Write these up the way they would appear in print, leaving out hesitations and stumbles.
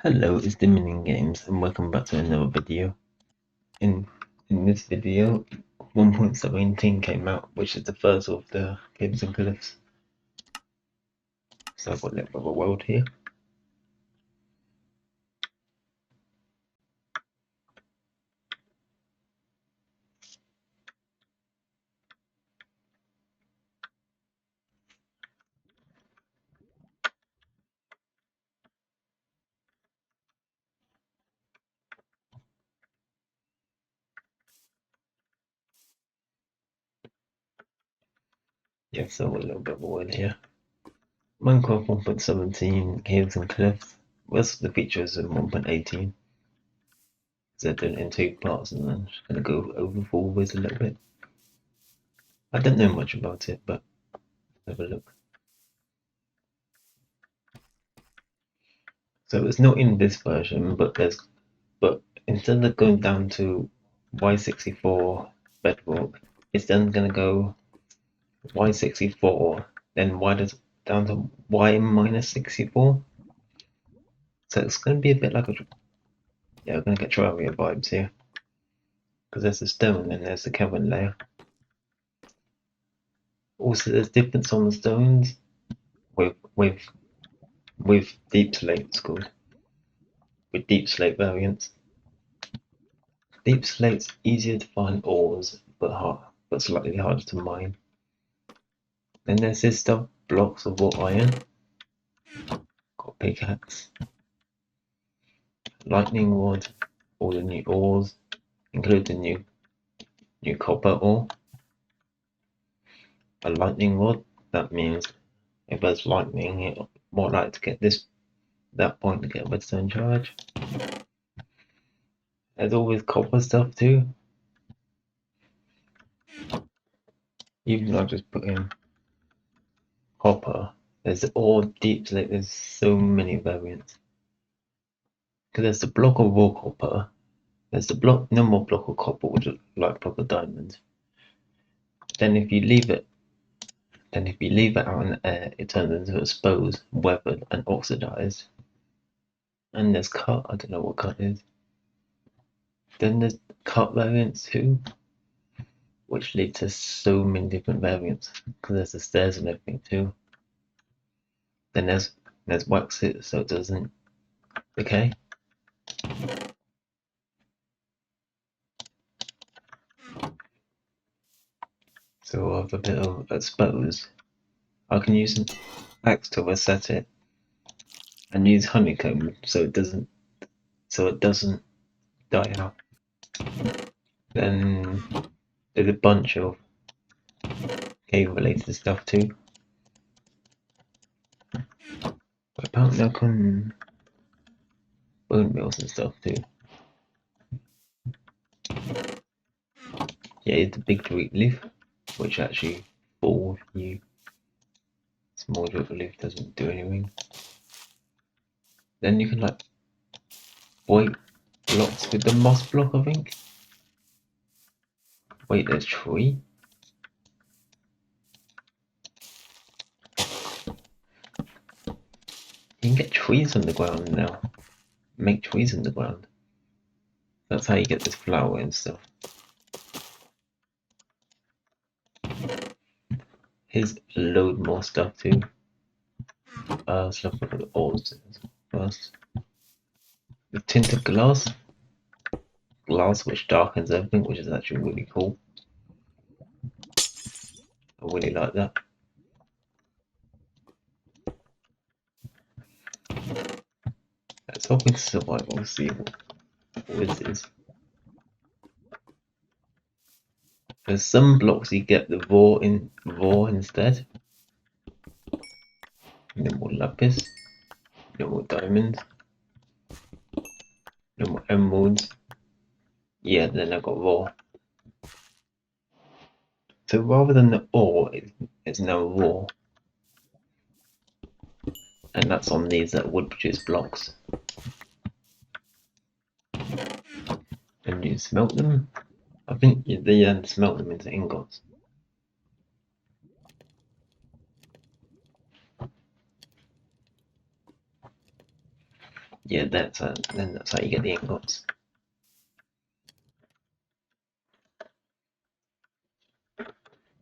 Hello, it's Dominion Games and welcome back to another video. In this video, 1.17 came out, which is the first of the Caves and Cliffs. So I've got a little bit of a world here. Yeah, so a little bit of a world here. Minecraft 1.17 Caves and Cliffs. Most of the features in 1.18. They're done in two parts and I'm just going to go over forwards a little bit. I don't know much about it, but have a look. So it's not in this version, but instead of going down to Y64 bedrock, it's then going to go Y64, then down to Y minus 64. So it's going to be a bit like we're going to get Terraria vibes here. Because there's the stone and there's the cavern layer. Also, there's difference on the stones with deep slate, it's called. With deep slate variants. Deep slate's easier to find ores, but slightly harder to mine. Then there's this stuff, blocks of wrought iron. Got pickaxe. Lightning rod, all the new ores, including new copper ore. A lightning rod, that means if there's lightning, it's more likely to get that point to get redstone charge. There's always copper stuff too. Even though I just put in copper, there's all deep slate, there's so many variants. Because there's the block of raw copper, there's the normal block of copper, which is like proper diamonds. Then if you leave it out in the air, it turns into exposed, weathered, and oxidized. And there's cut, I don't know what cut is. Then there's cut variants too, which lead to so many different variants, because there's the stairs and everything too. Then there's wax it so it doesn't decay. So I have a bit of expose. I can use an axe to reset it, and use honeycomb so it doesn't die out. Then there's a bunch of cave related stuff too. But apparently I can bone meals and stuff too. Yeah, it's a big drip leaf, which actually falls you. Small drip leaf doesn't do anything. Then you can like break blocks with the moss block, I think. Wait, there's tree. You can get trees on the ground now. Make trees on the ground. That's how you get this flower and stuff. Here's a load more stuff too. Let's look at the ores first. The tinted glass which darkens everything, which is actually really cool. I really like that. Let's hope we survive. We'll see what this is. For some blocks, you get the raw instead. No more lapis, no more diamonds, no more emeralds. Yeah, then I got raw. So rather than the ore, it's now raw. And that's on these that would produce blocks. And you smelt them. I think they smelt them into ingots. Yeah, that's how you get the ingots.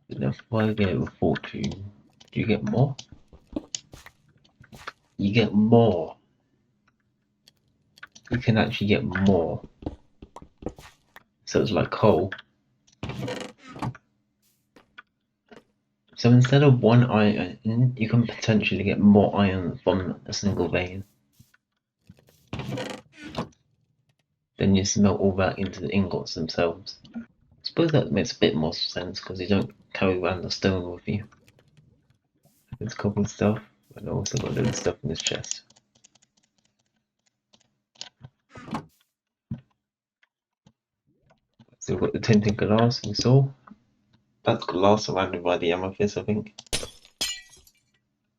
If I get a fortune, do you get more? You get more. You can actually get more. So it's like coal. So instead of one iron, you can potentially get more iron from a single vein. Then you smelt all that into the ingots themselves. I suppose that makes a bit more sense because you don't carry around the stone with you. There's cobble stuff, and I also got a little stuff in this chest. So we've got the tinted glass we saw. That's glass surrounded by the amethyst, I think.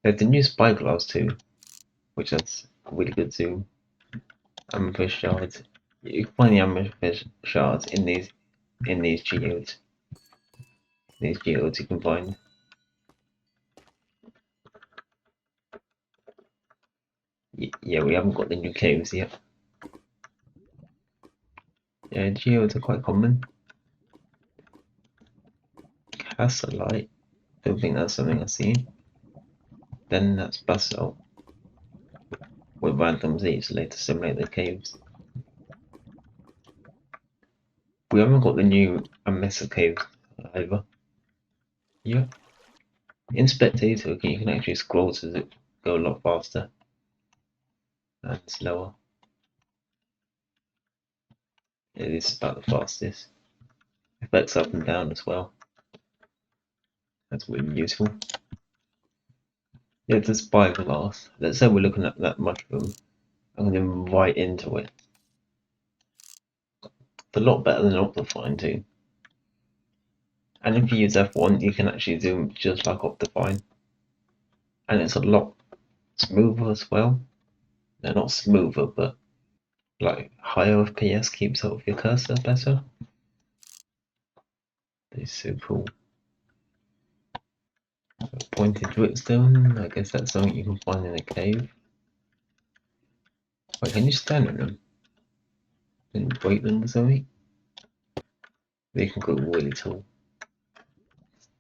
There's the new spyglass too, which has really good zoom. Amethyst shards. You can find the amethyst shards in these geodes. These geodes you can find. Yeah, we haven't got the new caves yet. Yeah, geodes are quite common. Cassite. Don't think that's something I've seen. Then that's basalt. With random Z's to simulate the caves. We haven't got the new Amessa caves either. Yeah. In Spectator, you can actually scroll to go a lot faster and slower. It is about the fastest. Effects up and down as well. That's really useful. Yeah, the spyglass. Let's say we're looking at that mushroom. I'm going to right into it. It's a lot better than Optifine too. And if you use F1, you can actually zoom just like Optifine. And it's a lot smoother as well. No, not smoother, but like higher FPS keeps up with your cursor better. It's so cool. Pointed Whetstone, I guess that's something you can find in a cave. Wait, can you stand on them? Can you break them or something? They can go really tall.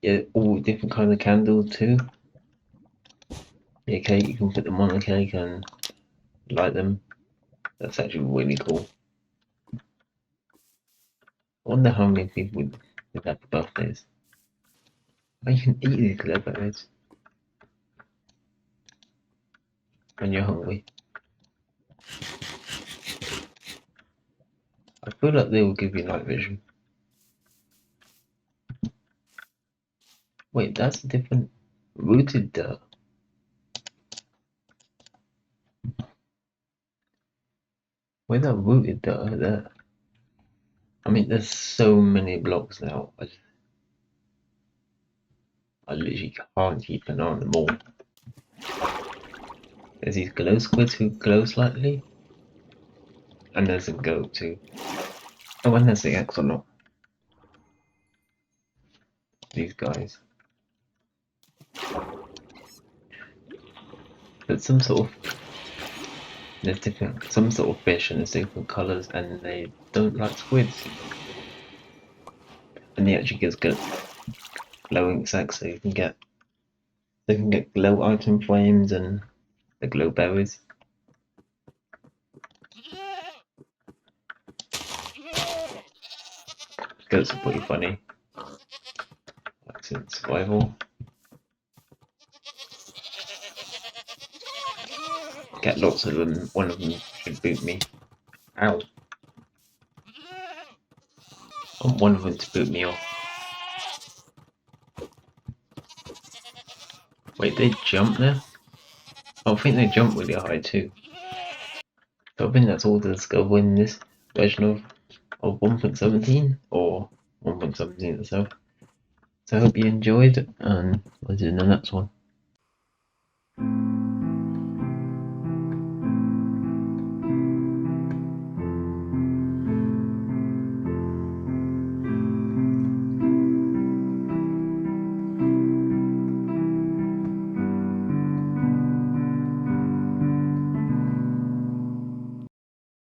Yeah, all different kinds of candles too. Yeah, cake, you can put them on a cake and light them. That's actually really cool. I wonder how many people would have birthdays. Oh, you can eat these birthdays when you're hungry. I feel like they will give you night vision. Wait, that's a different rooted dirt. Where's that rooted dirt there? I mean, there's so many blocks now. I literally can't keep an eye on them all. There's these glow squids who glow slightly. And there's a goat too. Oh, and there's the axolot. These guys. But there's some sort of fish and there's different colours and they don't like squids. And they actually gives good glowing sacks so they can get glow item frames and the glow berries. Goats are pretty funny. That's in survival. Get lots of them. One of them should boot me. Ow. I want one of them to boot me off. Wait, they jump there? I think they jump really high too. So I think that's all to discover in this version of 1.17 or 1.17 itself. So I hope you enjoyed and I'll see you in the next one.